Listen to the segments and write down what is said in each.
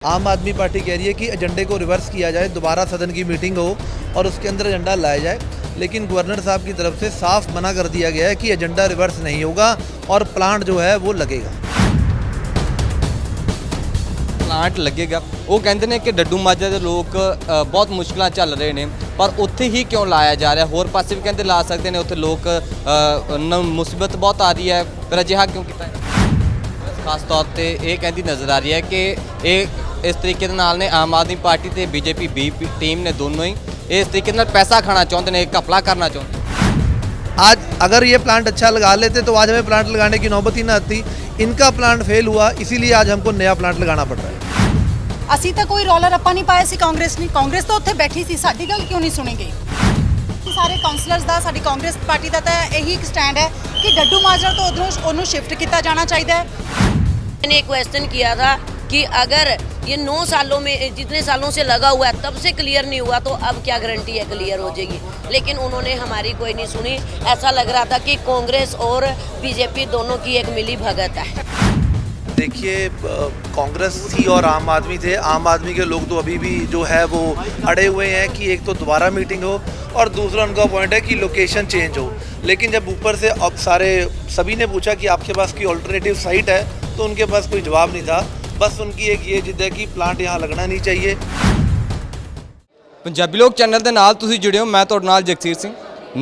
आम आदमी पार्टी कह रही है कि एजेंडे को रिवर्स किया जाए, दोबारा सदन की मीटिंग हो और उसके अंदर एजेंडा लाया जाए। लेकिन गवर्नर साहब की तरफ से साफ मना कर दिया गया है कि एजेंडा रिवर्स नहीं होगा और प्लांट जो है वो लगेगा। ਪਲਾਂਟ ਲੱਗੇਗਾ। ਉਹ ਕਹਿੰਦੇ ਨੇ ਕਿ ਡੱਡੂ ਮਾਜਰਾ ਦੇ ਲੋਕ ਬਹੁਤ ਮੁਸ਼ਕਲਾਂ ਚੱਲ ਰਹੇ ਨੇ, ਪਰ ਉੱਥੇ ਹੀ ਕਿਉਂ ਲਾਇਆ ਜਾ ਰਿਹਾ? ਹੋਰ ਪਾਸੇ ਵੀ ਕਹਿੰਦੇ ਲਾ ਸਕਦੇ ਨੇ, ਉੱਥੇ ਲੋਕ ਮੁਸੀਬਤ ਬਹੁਤ ਆ ਰਹੀ ਹੈ, ਫਿਰ ਅਜਿਹਾ ਕਿਉਂ ਕੀਤਾ ਹੈ? ਖਾਸ ਤੌਰ ਤੇ ਇਹ ਕਹਿੰਦੀ ਨਜ਼ਰ ਆ ਰਹੀ ਹੈ ਕਿ ਇਹ ਇਸ ਤਰੀਕੇ ਦੇ ਨਾਲ ਨੇ ਆਮ ਆਦਮੀ ਪਾਰਟੀ ਤੇ ਬੀਜੇਪੀ ਬੀ ਟੀਮ ਨੇ ਦੋਨੋਂ ही ਇਸ ਤਰੀਕੇ ਨਾਲ पैसा खाना चाहते हैं, घपला करना चाहते हैं। आज अगर ये प्लांट अच्छा लगा लेते तो आज हमें प्लांट लगाने की नौबत ही ना आती। इनका प्लांट फेल हुआ, इसीलिए आज हमको नया प्लांट लगाना पड़ रहा है। ਅਸੀਂ ਤਾਂ ਕੋਈ ਰੌਲਾ ਰੱਪਾ ਨਹੀਂ ਪਾਇਆ ਸੀ ਕਾਂਗਰਸ ਨੇ। ਕਾਂਗਰਸ ਤਾਂ ਉੱਥੇ ਬੈਠੀ ਸੀ, ਸਾਡੀ ਗੱਲ ਕਿਉਂ ਨਹੀਂ ਸੁਣੀ ਗਈ? ਸਾਰੇ ਕਾਉਂਸਲਰਸ ਦਾ, ਸਾਡੀ ਕਾਂਗਰਸ ਪਾਰਟੀ ਦਾ ਤਾਂ ਇਹੀ ਇੱਕ ਸਟੈਂਡ ਹੈ ਕਿ ਡੱਡੂ ਮਾਜਰਾ ਤੋਂ ਉਧਰੋਂ ਉਹਨੂੰ ਸ਼ਿਫਟ ਕੀਤਾ ਜਾਣਾ ਚਾਹੀਦਾ ਹੈ। मैंने एक क्वेश्चन किया था कि अगर ये 9 सालों में जितने सालों से लगा हुआ है तब से क्लियर नहीं हुआ तो अब क्या गारंटी है क्लियर हो जाएगी? लेकिन उन्होंने हमारी कोई नहीं सुनी। ऐसा लग रहा था कि कांग्रेस और बीजेपी दोनों की एक मिली भगत है। देखिए, कांग्रेस थी और आम आदमी थे। आम आदमी के लोग तो अभी भी जो है वो अड़े हुए हैं कि एक तो दोबारा मीटिंग हो और दूसरा उनका पॉइंट है कि लोकेशन चेंज हो। लेकिन जब ऊपर से अब सभी ने पूछा कि आपके पास कोई ऑल्टरनेटिव साइट है तो उनके पास कोई जवाब नहीं था। बस उनकी एक ये जिद है कि प्लांट यहाँ लगना नहीं चाहिए। ਪੰਜਾਬੀ ਲੋਕ ਚੈਨਲ ਦੇ ਨਾਲ ਤੁਸੀਂ ਜੁੜੇ ਹੋ। ਮੈਂ ਤੁਹਾਡੇ ਨਾਲ ਜਗਸੀਰ ਸਿੰਘ।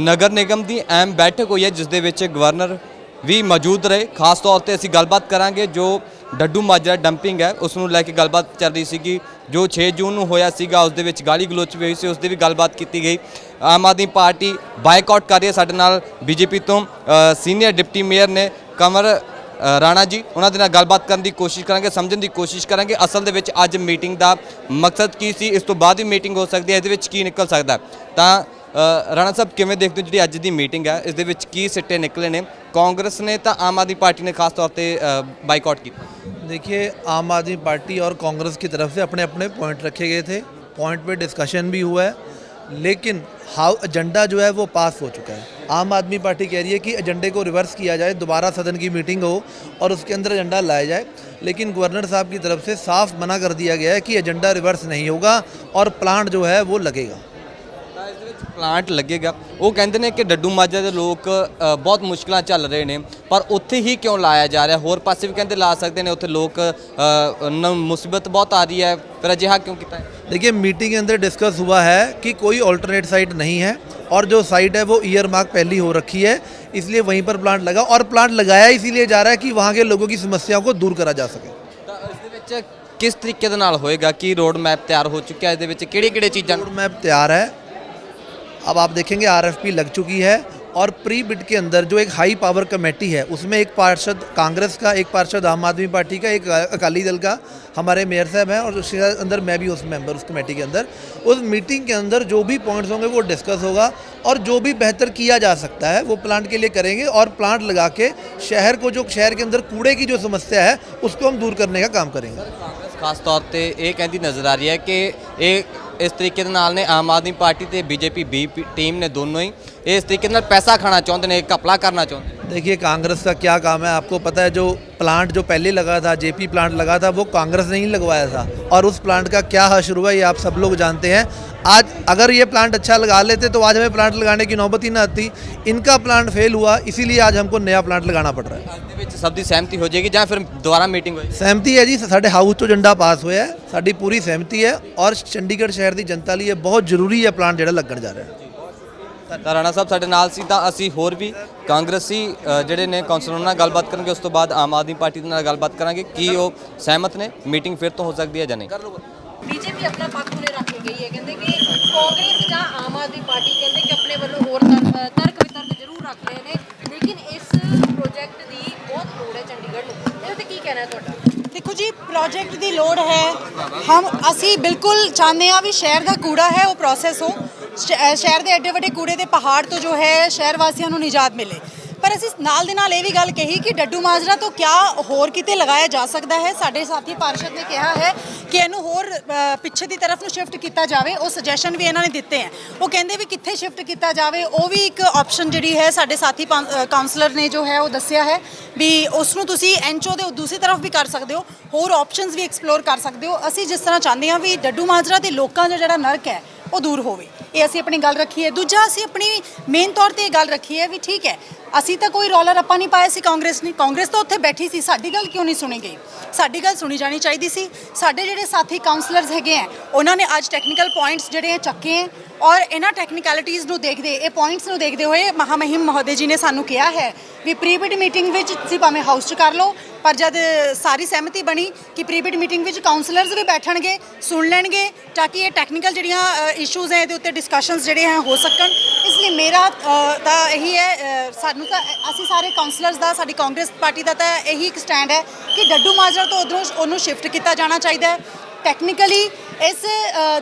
ਨਗਰ ਨਿਗਮ ਦੀ ਅਹਿਮ ਬੈਠਕ ਹੋਈ ਹੈ ਜਿਸ ਦੇ ਵਿੱਚ ਗਵਰਨਰ ਵੀ ਮੌਜੂਦ ਰਹੇ। ਖਾਸ ਤੌਰ ਤੇ ਅਸੀਂ ਗੱਲਬਾਤ ਕਰਾਂਗੇ ਜੋ ਡੱਡੂ ਮਾਜਰਾ ਡੰਪਿੰਗ ਹੈ ਉਸ ਨੂੰ ਲੈ ਕੇ ਗੱਲਬਾਤ ਚੱਲ ਰਹੀ ਸੀਗੀ, ਜੋ 6 ਜੂਨ ਨੂੰ ਹੋਇਆ ਸੀਗਾ ਉਸ ਦੇ ਵਿੱਚ ਗਾਲੀ ਗਲੋਚ ਵੀ ਹੋਈ ਸੀ, ਉਸ ਦੀ ਵੀ ਗੱਲਬਾਤ ਕੀਤੀ ਗਈ। ਆਮ ਆਦਮੀ ਪਾਰਟੀ ਬਾਈਕਾਟ ਕਰ ਰਹੀ ਹੈ। ਸਾਡੇ ਨਾਲ ਬੀਜੇਪੀ ਤੋਂ ਸੀਨੀਅਰ ਡਿਪਟੀ ਮੇਅਰ ਨੇ ਕੰਵਰ ਰਾਣਾ ਜੀ, ਉਹਨਾਂ ਦੇ ਨਾਲ ਗੱਲਬਾਤ ਕਰਨ ਦੀ ਕੋਸ਼ਿਸ਼ ਕਰਾਂਗੇ, ਸਮਝਣ ਦੀ ਕੋਸ਼ਿਸ਼ ਕਰਾਂਗੇ ਅਸਲ ਦੇ ਵਿੱਚ ਅੱਜ ਮੀਟਿੰਗ ਦਾ ਮਕਸਦ ਕੀ ਸੀ, ਇਸ ਤੋਂ ਬਾਅਦ ਵੀ ਮੀਟਿੰਗ ਹੋ ਸਕਦੀ ਹੈ, ਇਹਦੇ ਵਿੱਚ ਕੀ ਨਿਕਲ ਸਕਦਾ। ਤਾਂ ਰਾਣਾ ਸਾਹਿਬ ਕਿਵੇਂ ਦੇਖਦੇ ਹੋ ਜਿਹੜੀ ਅੱਜ ਦੀ ਮੀਟਿੰਗ ਹੈ, ਇਸ ਦੇ ਵਿੱਚ ਕੀ ਸਿੱਟੇ ਨਿਕਲੇ ਨੇ? ਕਾਂਗਰਸ ਨੇ ਤਾਂ ਆਮ आदमी पार्टी ने खास तौर पर बाइकआउट किया। देखिए, आम आदमी पार्टी और कांग्रेस की तरफ से अपने अपने पॉइंट रखे गए थे, पॉइंट पे डिस्कशन भी हुआ है, लेकिन एजेंडा जो है वो पास हो चुका है। आम आदमी पार्टी कह रही है कि एजेंडे को रिवर्स किया जाए, दोबारा सदन की मीटिंग हो और उसके अंदर एजेंडा लाया जाए। लेकिन गवर्नर साहब की तरफ से साफ मना कर दिया गया है कि एजेंडा रिवर्स नहीं होगा और प्लांट जो है वो लगेगा। ਪਲਾਂਟ ਲੱਗੇਗਾ। ਉਹ ਕਹਿੰਦੇ ਨੇ ਕਿ ਡੱਡੂ ਮਾਜਰਾ ਦੇ ਲੋਕ ਬਹੁਤ ਮੁਸ਼ਕਲਾਂ ਚੱਲ ਰਹੇ ਨੇ, ਪਰ ਉੱਥੇ ਹੀ ਕਿਉਂ ਲਾਇਆ ਜਾ ਰਿਹਾ? ਹੋਰ ਪਾਸੇ ਵੀ ਕਹਿੰਦੇ ਲਾ ਸਕਦੇ ਨੇ, ਉੱਥੇ ਲੋਕ ਮੁਸੀਬਤ ਬਹੁਤ ਆ ਰਹੀ ਹੈ, ਫਿਰ ਅਜਿਹਾ ਕਿਉਂ ਕੀਤਾ ਹੈ? देखिए, मीटिंग के अंदर डिस्कस हुआ है कि कोई ऑल्टरनेट साइट नहीं है और जो साइट है वो ईयर मार्क पहली हो रखी है, इसलिए वहीं पर प्लांट लगा और प्लांट लगाया इसीलिए जा रहा है कि वहाँ के लोगों की समस्याओं को दूर करा जा सके। ਤਾਂ ਇਸ ਦੇ ਵਿੱਚ ਕਿਸ ਤਰੀਕੇ ਦੇ ਨਾਲ ਹੋਏਗਾ? ਕੀ ਰੋਡ ਮੈਪ ਤਿਆਰ ਹੋ ਚੁੱਕਿਆ? ਇਸ ਦੇ ਵਿੱਚ ਕਿਹੜੀ ਚੀਜ਼ਾਂ? रोड मैप तैयार है। अब आप देखेंगे RFP लग चुकी है और प्री बिड के अंदर जो एक हाई पावर कमेटी है उसमें एक पार्षद कांग्रेस का, एक पार्षद आम आदमी पार्टी का, एक अकाली दल का, हमारे मेयर साहब हैं और उसके अंदर मैं भी उस मेंबर उस कमेटी के अंदर। उस मीटिंग के अंदर जो भी पॉइंट्स होंगे वो डिस्कस होगा और जो भी बेहतर किया जा सकता है वो प्लांट के लिए करेंगे और प्लांट लगा के शहर को, जो शहर के अंदर कूड़े की जो समस्या है उसको हम दूर करने का काम करेंगे। ਖਾਸ ਤੌਰ ਤੇ ਇਹ ਕਹਿੰਦੀ ਨਜ਼ਰ ਆ ਰਹੀ ਹੈ ਕਿ ਇਹ ਇਸ ਤਰੀਕੇ ਦੇ ਨਾਲ ਨੇ ਆਮ ਆਦਮੀ ਪਾਰਟੀ ਤੇ ਬੀਜੇਪੀ ਬੀ ਟੀਮ ਨੇ ਦੋਨੋਂ ही ਇਸ ਤਰੀਕੇ ਨਾਲ पैसा खाना चाहते हैं, घपला करना चाहते हैं। देखिए, कांग्रेस का क्या काम है आपको पता है। जो प्लांट जो पहले लगा था, जेपी प्लांट लगा था, वो कांग्रेस ने ही लगवाया था और उस प्लांट का क्या हश्र हुआ ये आप सब लोग जानते हैं। आज अगर ये प्लांट अच्छा लगा लेते तो आज हमें प्लांट लगाने की नौबत ही ना आती। इनका प्लांट फेल हुआ, इसीलिए आज हमको नया प्लांट लगाना पड़ रहा है। ਅੱਜ ਦੇ ਵਿੱਚ ਸਭ ਦੀ ਸਹਿਮਤੀ ਹੋ ਜਾਏਗੀ ਜਾਂ ਫਿਰ ਦੁਬਾਰਾ ਮੀਟਿੰਗ ਹੋਏਗੀ? सहमति है जी, साढ़े हाउस तो एजेंडा पास होया है, साड़ी पूरी सहमति है और चंडीगढ़ शहर की जनता लिए बहुत जरूरी है प्लांट ਜਿਹੜਾ ਲੱਗਣ ਜਾ ਰਿਹਾ ਹੈ। ਤਾਂ ਰਾਣਾ ਸਾਹਿਬ ਸਾਡੇ ਨਾਲ ਸੀ। ਤਾਂ ਅਸੀਂ ਹੋਰ ਵੀ ਕਾਂਗਰਸੀ ਜਿਹੜੇ ਨੇ ਕੌਂਸਲਰਾਂ ਨਾਲ ਗੱਲਬਾਤ ਕਰਾਂਗੇ, ਉਸ ਤੋਂ ਬਾਅਦ ਆਮ ਆਦਮੀ ਪਾਰਟੀ ਦੇ ਨਾਲ ਗੱਲਬਾਤ ਕਰਾਂਗੇ ਕਿ ਉਹ ਸਹਿਮਤ ਨੇ, ਮੀਟਿੰਗ ਫਿਰ ਤੋਂ ਹੋ ਸਕਦੀ ਹੈ ਜਾਂ ਨਹੀਂ। ਬੀਜੇਪੀ ਆਪਣਾ ਪੱਖ ਉਰੇ ਰੱਖ ਕੇ ਗਈ ਹੈ, ਕਹਿੰਦੇ ਕਿ ਕਾਂਗਰਸ ਜਾਂ ਆਮ ਆਦਮੀ ਪਾਰਟੀ ਕਹਿੰਦੇ ਕਿ ਆਪਣੇ ਵੱਲੋਂ ਹੋਰ ਤਰਕ ਵਿਤਰਕ ਜ਼ਰੂਰ ਰੱਖ ਰਹੇ ਨੇ, ਲੇਕਿਨ ਇਸ ਪ੍ਰੋਜੈਕਟ ਦੀ ਬਹੁਤ ਲੋੜ ਹੈ ਚੰਡੀਗੜ੍ਹ ਨੂੰ। ਇਹਦੇ ਤੇ ਕੀ ਕਹਿਣਾ ਹੈ ਤੁਹਾਡਾ? ਦੇਖੋ ਜੀ, ਪ੍ਰੋਜੈਕਟ ਦੀ ਲੋੜ ਹੈ। ਅਸੀਂ ਬਿਲਕੁਲ ਚਾਹੁੰਦੇ ਹਾਂ ਵੀ ਸ਼ਹਿਰ ਦਾ ਕੂੜਾ ਹੈ ਉਹ ਪ੍ਰੋਸੈਸ ਹੋ, ਸ਼ਹਿਰ ਦੇ ਐਡੇ ਵੱਡੇ ਕੂੜੇ ਦੇ ਪਹਾੜ ਤੋਂ ਜੋ ਹੈ ਸ਼ਹਿਰ ਵਾਸੀਆਂ ਨੂੰ ਨਿਜਾਤ ਮਿਲੇ। ਪਰ ਅਸੀਂ ਨਾਲ ਦੇ ਨਾਲ ਇਹ ਵੀ ਗੱਲ ਕਹੀ ਕਿ ਡੱਡੂ ਮਾਜਰਾ ਤੋਂ ਕਿਆ ਹੋਰ ਕਿਤੇ ਲਗਾਇਆ ਜਾ ਸਕਦਾ ਹੈ। ਸਾਡੇ ਸਾਥੀ ਪਾਰਸ਼ਦ ਨੇ ਕਿਹਾ ਹੈ ਕਿ ਇਹਨੂੰ ਹੋਰ ਪਿੱਛੇ ਦੀ ਤਰਫ ਨੂੰ ਸ਼ਿਫਟ ਕੀਤਾ ਜਾਵੇ। ਉਹ ਸੁਜੈਸ਼ਨ ਵੀ ਇਹਨਾਂ ਨੇ ਦਿੱਤੇ ਹੈ। ਉਹ ਕਹਿੰਦੇ ਵੀ ਕਿੱਥੇ ਸ਼ਿਫਟ ਕੀਤਾ ਜਾਵੇ, ਉਹ ਵੀ ਇੱਕ ਆਪਸ਼ਨ ਜਿਹੜੀ ਹੈ ਸਾਡੇ ਸਾਥੀ ਕਾਉਂਸਲਰ ਨੇ ਜੋ ਹੈ ਉਹ ਦੱਸਿਆ ਹੈ ਵੀ ਉਸ ਨੂੰ ਤੁਸੀਂ ਐਨਚੋ ਦੇ ਦੂਸਰੀ ਤਰਫ ਵੀ ਕਰ ਸਕਦੇ ਹੋ, ਹੋਰ ਆਪਸ਼ਨਸ ਵੀ ਐਕਸਪਲੋਰ ਕਰ ਸਕਦੇ ਹੋ। ਅਸੀਂ ਜਿਸ ਤਰ੍ਹਾਂ ਚਾਹੁੰਦੇ ਹਾਂ ਵੀ ਡੱਡੂ ਮਾਜਰਾ ਦੇ ਲੋਕਾਂ ਦਾ ਜਿਹੜਾ ਨਰਕ ਹੈ ਉਹ ਦੂਰ ਹੋਵੇ, ਇਹ ਅਸੀਂ ਆਪਣੀ ਗੱਲ ਰੱਖੀ ਹੈ। ਦੂਜਾ ਅਸੀਂ ਆਪਣੀ ਮੇਨ ਤੌਰ ਤੇ ਇਹ ਗੱਲ ਰੱਖੀ ਹੈ ਵੀ ਠੀਕ ਹੈ, ਅਸੀਂ ਤਾਂ ਕੋਈ ਰੌਲਾ ਰੱਪਾ ਨਹੀਂ ਪਾਇਆ ਸੀ ਕਾਂਗਰਸ ਨੇ, ਕਾਂਗਰਸ ਤਾਂ ਉੱਥੇ ਬੈਠੀ ਸੀ, ਸਾਡੀ ਗੱਲ ਕਿਉਂ ਨਹੀਂ ਸੁਣੀ ਗਈ? ਸਾਡੀ ਗੱਲ ਸੁਣੀ ਜਾਣੀ ਚਾਹੀਦੀ ਸੀ। ਸਾਡੇ ਜਿਹੜੇ ਸਾਥੀ ਕਾਉਂਸਲਰਸ ਹੈਗੇ ਆ ਉਹਨਾਂ ਨੇ ਅੱਜ ਟੈਕਨੀਕਲ ਪੁਆਇੰਟਸ ਜਿਹੜੇ ਆ ਚੱਕੇ ਹੈ ਔਰ ਇਹਨਾਂ ਟੈਕਨੀਕੈਲਿਟੀਜ਼ ਨੂੰ ਦੇਖਦੇ, ਇਹ ਪੁਆਇੰਟਸ ਨੂੰ ਦੇਖਦੇ ਹੋਏ ਮਹਾਮਹਿਮ ਮਹੋਦਯ ਜੀ ਨੇ ਸਾਨੂੰ ਕਿਹਾ ਹੈ ਵੀ ਪ੍ਰੀ-ਬਿਡ ਮੀਟਿੰਗ ਵਿੱਚ ਤੁਸੀਂ ਭਾਵੇਂ ਹਾਊਸ 'ਚ ਕਰ ਲਓ, ਪਰ ਜਦ ਸਾਰੀ ਸਹਿਮਤੀ ਬਣੀ ਕਿ ਪ੍ਰੀ-ਬਿਡ ਮੀਟਿੰਗ ਵਿੱਚ ਕਾਉਂਸਲਰਸ ਵੀ ਬੈਠਣਗੇ, ਸੁਣ ਲੈਣਗੇ ਤਾਂ ਕਿ ਇਹ ਟੈਕਨੀਕਲ ਜਿਹੜੀਆਂ ਇਸ਼ੂਜ਼ ਹੈ ਇਹਦੇ ਉੱਤੇ ਡਿਸਕਸ਼ਨਸ ਜਿਹੜੇ ਹੈ ਹੋ ਸਕਣ। ਇਸ ਲਈ ਮੇਰਾ ਤਾਂ ਇਹੀ ਹੈ, ਸਾਨੂੰ ਤਾਂ ਅਸੀਂ ਸਾਰੇ ਕਾਉਂਸਲਰਸ ਦਾ, ਸਾਡੀ ਕਾਂਗਰਸ ਪਾਰਟੀ ਦਾ ਤਾਂ ਇਹੀ ਇੱਕ ਸਟੈਂਡ ਹੈ ਕਿ ਡੱਡੂ ਮਾਜਰਾ ਤੋਂ ਉੱਧਰੋਂ ਉਹਨੂੰ ਸ਼ਿਫਟ ਕੀਤਾ ਜਾਣਾ ਚਾਹੀਦਾ ਹੈ। ਟੈਕਨੀਕਲੀ ਇਸ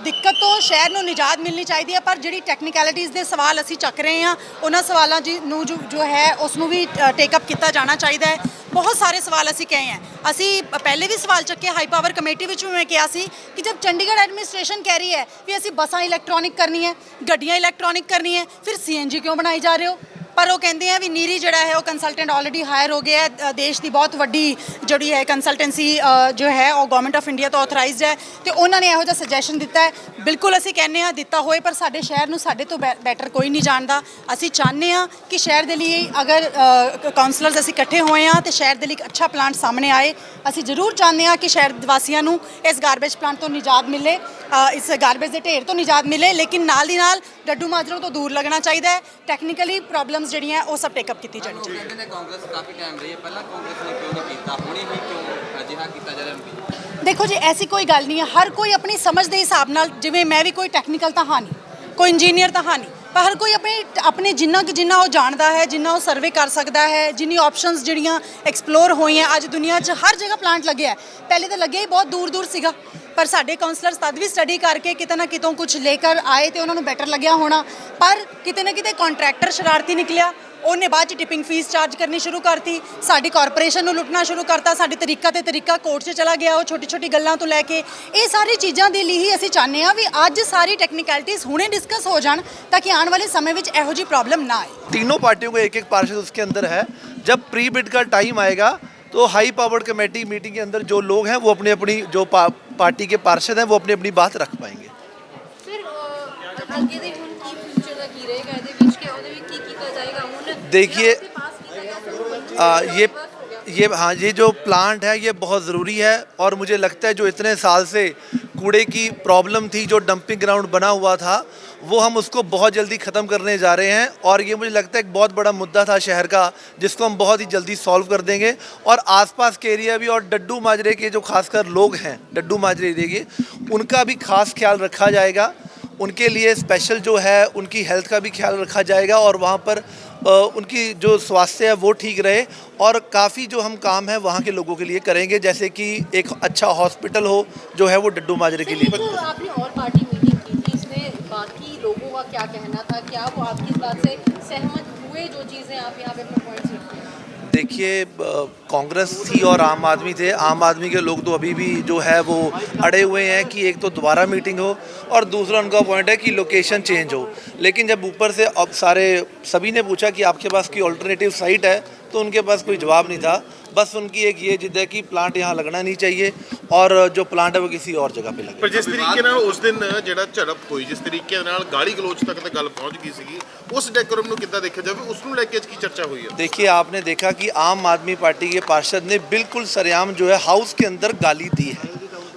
ਦਿੱਕਤ ਤੋਂ ਸ਼ਹਿਰ ਨੂੰ ਨਿਜਾਤ ਮਿਲਣੀ ਚਾਹੀਦੀ ਹੈ, ਪਰ ਜਿਹੜੀ ਟੈਕਨੀਕੈਲਿਟੀਜ਼ ਦੇ ਸਵਾਲ ਅਸੀਂ ਚੱਕ ਰਹੇ ਹਾਂ ਉਹਨਾਂ ਸਵਾਲਾਂ ਨੂੰ ਜੋ ਹੈ ਉਸ ਨੂੰ ਵੀ ਟੇਕਅਪ ਕੀਤਾ ਜਾਣਾ ਚਾਹੀਦਾ ਹੈ। ਬਹੁਤ ਸਾਰੇ ਸਵਾਲ ਅਸੀਂ ਕਹੇ ਹੈ, ਅਸੀਂ ਪਹਿਲੇ ਵੀ ਸਵਾਲ ਚੱਕੇ ਹਾਈ ਪਾਵਰ ਕਮੇਟੀ ਵਿੱਚ ਵੀ ਮੈਂ ਕਿਹਾ ਸੀ ਕਿ ਜਦ ਚੰਡੀਗੜ੍ਹ ਐਡਮਿਨਿਸਟ੍ਰੇਸ਼ਨ ਕਹਿ ਰਹੀ ਹੈ ਵੀ ਅਸੀਂ ਬੱਸਾਂ ਇਲੈਕਟ੍ਰੋਨਿਕ ਕਰਨੀ ਹੈ, ਗੱਡੀਆਂ ਇਲੈਕਟ੍ਰੋਨਿਕ ਕਰਨੀ ਹੈ, ਫਿਰ CNG ਕਿਉਂ ਬਣਾਈ ਜਾ ਰਹੇ ਹੋ? ਪਰ ਉਹ ਕਹਿੰਦੇ ਆ ਵੀ ਨੀਰੀ ਜਿਹੜਾ ਹੈ ਉਹ ਕੰਸਲਟੈਂਟ ਆਲਰੇਡੀ ਹਾਇਰ ਹੋ ਗਿਆ ਹੈ। ਦੇਸ਼ ਦੀ ਬਹੁਤ ਵੱਡੀ ਜਿਹੜੀ ਹੈ ਕੰਸਲਟੈਂਸੀ ਜੋ ਹੈ ਉਹ ਗਵਰਨਮੈਂਟ ਆਫ ਇੰਡੀਆ ਤੋਂ ਆਥੋਰਾਈਜ਼ਡ ਹੈ ਤੇ ਉਹਨਾਂ ਨੇ ਇਹੋ ਜਿਹਾ ਸੁਜੈਸ਼ਨ ਦਿੱਤਾ ਹੈ। ਬਿਲਕੁਲ ਅਸੀਂ ਕਹਿੰਦੇ ਹਾਂ ਦਿੱਤਾ ਹੋਏ, ਪਰ ਸਾਡੇ ਸ਼ਹਿਰ ਨੂੰ ਸਾਡੇ ਤੋਂ ਬੈਟਰ ਕੋਈ ਨਹੀਂ ਜਾਣਦਾ। ਅਸੀਂ ਚਾਹੁੰਦੇ ਹਾਂ ਕਿ ਸ਼ਹਿਰ ਦੇ ਲਈ ਅਗਰ ਕਾਉਂਸਲਰਸ ਅਸੀਂ ਇਕੱਠੇ ਹੋਏ ਹਾਂ ਤੇ ਸ਼ਹਿਰ ਦੇ ਲਈ ਇੱਕ ਅੱਛਾ ਪਲਾਂਟ ਸਾਹਮਣੇ ਆਏ। ਅਸੀਂ ਜ਼ਰੂਰ ਚਾਹੁੰਦੇ ਹਾਂ ਕਿ ਸ਼ਹਿਰ ਵਾਸੀਆਂ ਨੂੰ ਇਸ ਗਾਰਬੇਜ ਪਲਾਂਟ ਤੋਂ ਨਿਜਾਤ ਮਿਲੇ, ਇਸ ਗਾਰਬੇਜ ਦੇ ਢੇਰ ਤੋਂ ਨਿਜਾਤ ਮਿਲੇ, ਲੇਕਿਨ ਨਾਲ ਦੀ ਨਾਲ ਡੱਡੂ ਮਾਜਰਾ ਤੋਂ ਦੂਰ ਲੱਗਣਾ ਚਾਹੀਦਾ ਹੈ। ਟੈਕਨੀਕਲੀ ਪ੍ਰੋਬਲਮਸ ਜਿਹੜੀਆਂ ਉਹ ਸਭ ਟੇਕਅਪ ਕੀਤੀ ਜਾਣੀ ਚਾਹੀਦੀ ਹੈ। ਕਹਿੰਦੇ ਨੇ ਕਾਂਗਰਸ ਕਾਫੀ ਟਾਈਮ ਰਹੀ ਹੈ, ਪਹਿਲਾਂ ਕਾਂਗਰਸ ਨੇ ਕਿਉਂ ਨਹੀਂ ਕੀਤਾ, ਹੁਣੇ ਹੀ ਕਿਉਂ ਅਜਿਹਾ ਕੀਤਾ ਜਾ ਰਿਹਾ? ਦੇਖੋ ਜੀ, ਐਸੀ ਕੋਈ ਗੱਲ ਨਹੀਂ ਹੈ। ਹਰ ਕੋਈ ਆਪਣੀ ਸਮਝ ਦੇ ਹਿਸਾਬ ਨਾਲ, ਜਿਵੇਂ ਮੈਂ ਵੀ ਕੋਈ ਟੈਕਨੀਕਲ ਤਾਂ ਹਾਂ ਨਹੀਂ, ਕੋਈ ਇੰਜੀਨੀਅਰ ਤਾਂ ਹਾਂ ਨਹੀਂ, ਪਰ ਹਰ ਕੋਈ ਆਪਣੇ ਜਿੰਨਾ ਉਹ ਜਾਣਦਾ ਹੈ, ਜਿੰਨਾ ਉਹ ਸਰਵੇ ਕਰ ਸਕਦਾ ਹੈ, ਜਿੰਨੀ ਆਪਸ਼ਨਸ ਜਿਹੜੀਆਂ ਐਕਸਪਲੋਰ ਹੋਈਆਂ ਅੱਜ ਦੁਨੀਆ 'ਚ ਹਰ ਜਗ੍ਹਾ ਪਲਾਂਟ ਲੱਗਿਆ ਹੈ। ਪਹਿਲੇ ਤਾਂ ਲੱਗਿਆ ਹੀ ਬਹੁਤ ਦੂਰ ਦੂਰ ਸੀਗਾ, ਪਰ ਸਾਡੇ ਕਾਉਂਸਲਰਸ ਤਦ ਵੀ ਸਟੱਡੀ ਕਰਕੇ ਕਿਤੇ ਨਾ ਕਿਤੋਂ ਕੁਝ ਲੈ ਕਰ ਆਏ ਤੇ ਉਹਨਾਂ ਨੂੰ ਬੈਟਰ ਲੱਗਿਆ ਹੋਣਾ। ਪਰ ਕਿਤੇ ਨਾ ਕਿਤੇ ਕੰਟਰੈਕਟਰ ਸ਼ਰਾਰਤੀ ਨਿਕਲਿਆ, ਉਹਨੇ ਬਾਅਦ 'ਚ ਟਿਪਿੰਗ ਫੀਸ ਚਾਰਜ ਕਰਨੀ ਸ਼ੁਰੂ ਕਰਤੀ, ਸਾਡੀ ਕਾਰਪੋਰੇਸ਼ਨ ਨੂੰ ਲੁੱਟਣਾ ਸ਼ੁਰੂ ਕਰਤਾ, ਸਾਡੀ ਤਰੀਕਾ ਕੋਰਟ 'ਚ ਚਲਾ ਗਿਆ। ਉਹ ਛੋਟੀ ਛੋਟੀ ਗੱਲਾਂ ਤੋਂ ਲੈ ਕੇ ਇਹ ਸਾਰੀ ਚੀਜ਼ਾਂ ਦੇ ਲਈ ਹੀ ਅਸੀਂ ਚਾਹੁੰਦੇ ਹਾਂ ਵੀ ਅੱਜ ਸਾਰੀ ਟੈਕਨੀਕੈਲਿਟੀਜ਼ ਹੁਣੇ डिस्कस हो जान ताकि आने वाले समय में एहो जी प्रॉब्लम ना आए। तीनों पार्टियों को एक एक पार्षद उसके अंदर है। जब प्री बिड का टाइम आएगा तो हाई पावर्ड कमेटी मीटिंग के अंदर जो लोग हैं वो अपनी अपनी जो पार्टी के पार्षद हैं वो अपनी अपनी बात रख पाएंगे। ਫਿਰ ਅੱਗੇ ਦੇ ਹੁਣ ਕੀ ਫਿਊਚਰ ਦਾ ਕੀ ਰਹੇਗਾ, ਇਹਦੇ ਵਿੱਚ ਕਿ ਉਹਦੇ ਵਿੱਚ ਕੀ ਕੀਤਾ ਜਾਏਗਾ? ਹੁਣ देखिए ये जो प्लांट है ये बहुत ज़रूरी है और मुझे लगता है जो इतने साल से कूड़े की प्रॉब्लम थी, जो डंपिंग ग्राउंड बना हुआ था, वो हम उसको बहुत जल्दी ख़त्म करने जा रहे हैं और ये मुझे लगता है एक बहुत बड़ा मुद्दा था शहर का, जिसको हम बहुत ही जल्दी सॉल्व कर देंगे। और आसपास के एरिया भी और डड्डू माजरे के जो खासकर लोग हैं डड्डू माजरे एरिया के, उनका भी खास ख्याल रखा जाएगा। उनके लिए स्पेशल जो है उनकी हेल्थ का भी ख्याल रखा जाएगा और वहाँ पर उनकी जो स्वास्थ्य है वो ठीक रहे। और काफ़ी जो हम काम है वहाँ के लोगों के लिए करेंगे, जैसे कि एक अच्छा हॉस्पिटल हो जो है वो डड्डू माजरे के लिए। आपने और पार्टी मीटिंग की थी, इसमें बाकी लोगों का क्या कहना था? क्या वो आपकी इस बात से सहमत हुए जो चीज़ें आप यहाँ पे अपने पॉइंट्स रखते हैं? देखिए, कांग्रेस थी और आम आदमी थे। आम आदमी के लोग तो अभी भी जो है वो अड़े हुए हैं कि एक तो दोबारा मीटिंग हो और दूसरा उनका पॉइंट है कि लोकेशन चेंज हो। लेकिन जब ऊपर से अब सभी ने पूछा कि आपके पास कोई ऑल्टरनेटिव साइट है तो उनके पास कोई जवाब नहीं था। बस उनकी एक ये जिद है कि प्लांट यहाँ लगना नहीं चाहिए और जो प्लांट है वो किसी और जगह पे लगे। पर जिस तरीके ਨਾਲ ਉਸ ਦਿਨ ਜਿਹੜਾ ਝੜਪ ਹੋਈ, ਜਿਸ ਤਰੀਕੇ ਨਾਲ ਗਾਲੀ ਗਲੋਚ ਤੱਕ ਤਾਂ ਗੱਲ ਪਹੁੰਚ ਗਈ ਸੀਗੀ, ਉਸ ਡੈਕੋਰਮ ਨੂੰ ਕਿੱਦਾਂ ਦੇਖਿਆ ਜਾਵੇ, ਉਸ ਨੂੰ ਲੈ ਕੇ ਅੱਜ ਕੀ ਚਰਚਾ हुई है? देखिए, आपने देखा कि आम आदमी पार्टी के पार्षद ने बिल्कुल सरेआम जो है हाउस के अंदर गाली दी है,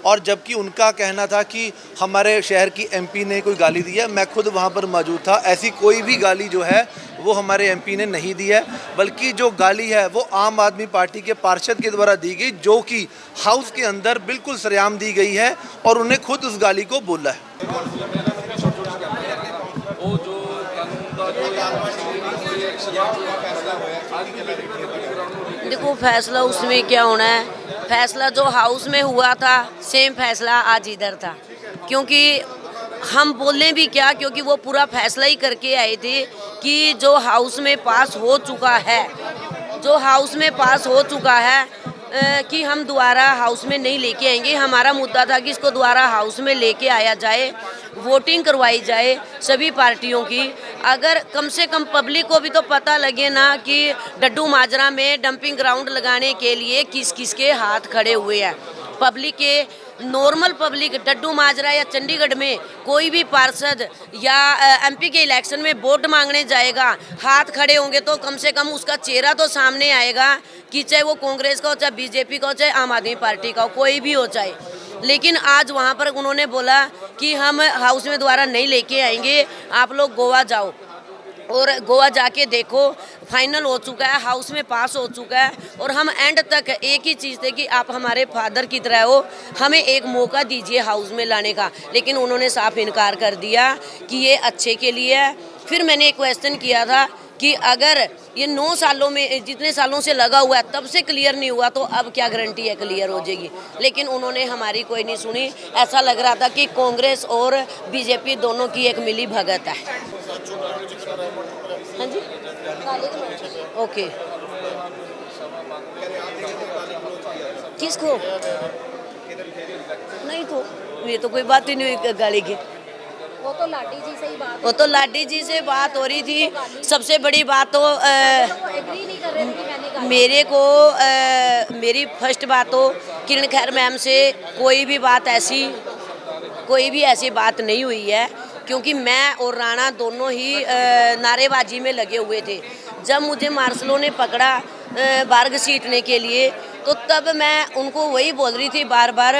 और जबकि उनका कहना था कि हमारे शहर की MP ने कोई गाली दी है। मैं खुद वहाँ पर मौजूद था, ऐसी कोई भी गाली जो है वो हमारे MP ने नहीं दी है, बल्कि जो गाली है वो आम आदमी पार्टी के पार्षद के द्वारा दी गई, जो कि हाउस के अंदर बिल्कुल सरेआम दी गई है और उन्हें खुद उस गाली को बोला है। देखो, फैसला उसमें क्या होना है, फैसला जो हाउस में हुआ था सेम फैसला आज इधर था, क्योंकि हम बोलें भी क्या, क्योंकि वो पूरा फैसला ही करके आए थे कि जो हाउस में पास हो चुका है, जो हाउस में पास हो चुका है कि हम दोबारा हाउस में नहीं लेके आएंगे। हमारा मुद्दा था कि इसको दोबारा हाउस में लेके आया जाए, वोटिंग करवाई जाए सभी पार्टियों की। अगर कम से कम पब्लिक को भी तो पता लगे ना कि डड्डू माजरा में डंपिंग ग्राउंड लगाने के लिए किस किस के हाथ खड़े हुए हैं। पब्लिक के नॉर्मल पब्लिक डड्डू माजरा या चंडीगढ़ में कोई भी पार्षद या एमपी के इलेक्शन में वोट मांगने जाएगा, हाथ खड़े होंगे तो कम से कम उसका चेहरा तो सामने आएगा कि चाहे वो कांग्रेस का हो, चाहे बीजेपी का हो, चाहे आम आदमी पार्टी का हो, कोई भी हो चाहे। लेकिन आज वहाँ पर उन्होंने बोला कि हम हाउस में दोबारा नहीं लेके आएंगे, आप लोग गोवा जाओ। और गोवा जाके देखो, फाइनल हो चुका है, हाउस में पास हो चुका है। और हम एंड तक एक ही चीज़ थे कि आप हमारे फादर की तरह हो, हमें एक मौका दीजिए हाउस में लाने का। लेकिन उन्होंने साफ इनकार कर दिया कि ये अच्छे के लिए है। फिर मैंने एक क्वेश्चन किया था कि अगर ये 9 सालों में, जितने सालों से लगा हुआ है, तब से क्लियर नहीं हुआ तो अब क्या गारंटी है क्लियर हो जाएगी। लेकिन उन्होंने हमारी कोई नहीं सुनी। ऐसा लग रहा था कि कांग्रेस और बीजेपी दोनों की एक मिली भगत है। हाँ जी, ओके। किसको? नहीं तो ये तो कोई बात ही नहीं हुई गाली की। वो तो लाडी जी से ही बात, वो तो लाडी जी से बात हो रही थी। सबसे बड़ी बात तो एग्री नहीं कर रहे थे कि मैंने गाली। मेरे को मेरी फर्स्ट बात तो किरण खैर मैम से कोई भी ऐसी बात नहीं हुई है, क्योंकि मैं और राणा दोनों ही नारेबाजी में लगे हुए थे। जब मुझे मार्शलों ने पकड़ा बार घसीटने के लिए, तो तब मैं उनको वही बोल रही थी बार बार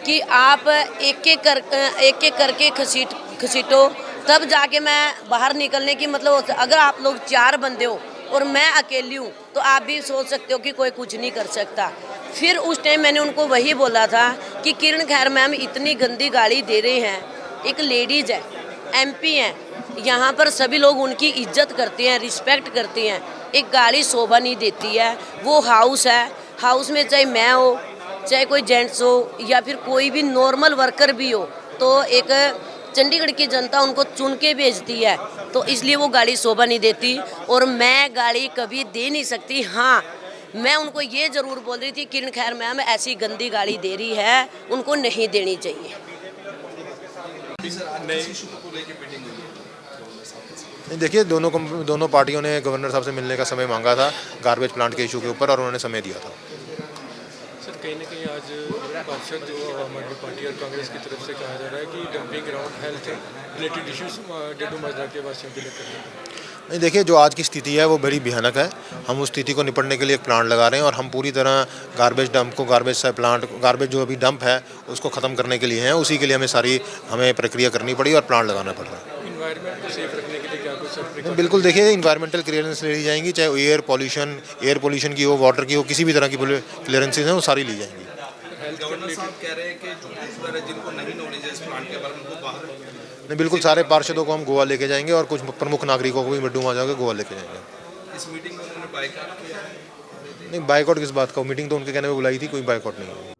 कि आप एक एक करके घसीटो, तब जाके मैं बाहर निकलने की मतलब। अगर आप लोग 4 बंदे हो और मैं अकेली हूँ तो आप भी सोच सकते हो कि कोई कुछ नहीं कर सकता। फिर उस टाइम मैंने उनको वही बोला था कि किरण खैर मैम इतनी गंदी गाली दे रहे हैं, एक लेडीज़ है, एमपी हैं, यहाँ पर सभी लोग उनकी इज्जत करते हैं, रिस्पेक्ट करते हैं। एक गाली शोभा नहीं देती है। वो हाउस है, हाउस में चाहे मैं हो, चाहे कोई जेंट्स हो, या फिर कोई भी नॉर्मल वर्कर भी हो, तो एक चंडीगढ़ की जनता उनको चुन के भेजती है, तो इसलिए वो गाली शोभा नहीं देती। और मैं गाली कभी दे नहीं सकती। हाँ, मैं उनको ये ज़रूर बोल रही थी किरण खैर मैम ऐसी गंदी गाली दे रही है, उनको नहीं देनी चाहिए। नहीं, देखिए दोनों पार्टियों ने गवर्नर साहब से मिलने का समय मांगा था गार्बेज प्लांट के इशू के ऊपर, और उन्होंने समय दिया था। सर, कहीं ना कहीं आज पार्षद जो आम आदमी पार्टी और कांग्रेस की तरफ से कहा जा रहा है कि dumping ground health related issues Daddu Majra के वासियों के लिए कर रहे हैं। नहीं, देखिए जो आज की स्थिति है वो बड़ी भयानक है। हम उस स्थिति को निपटने के लिए एक प्लांट लगा रहे हैं, और हम पूरी तरह गार्बेज डंप को, गार्बेज जो अभी डंप है उसको ख़त्म करने के लिए हैं। उसी के लिए हमें प्रक्रिया करनी पड़ी और प्लांट लगाना पड़ रहा है। इन्वायरमेंट को सेफ रखने के लिए क्या कुछ बिल्कुल, देखिए इन्वायरमेंटल क्लियरेंस ले ली जाएंगी, चाहे एयर पोल्यूशन की हो, वाटर की हो, किसी भी तरह की क्लियरेंसेज हैं वो सारी ली जाएंगी। गवर्नर साहब कह रहे हैं कि जो जिनको नहीं नॉलेज है इस प्लांट के बारे में उनको बाहर नहीं, बिल्कुल सारे पार्षदों को हम गोवा लेके जाएंगे, और कुछ प्रमुख नागरिकों को भी डड्डू माजरा के गोवा लेके जाएंगे। इस मीटिंग में उन्होंने बाइकआउट किया। नहीं, बाइकआउट किस बात का? मीटिंग तो उनके कहने में बुलाई थी, कोई बाइकआउट नहीं है।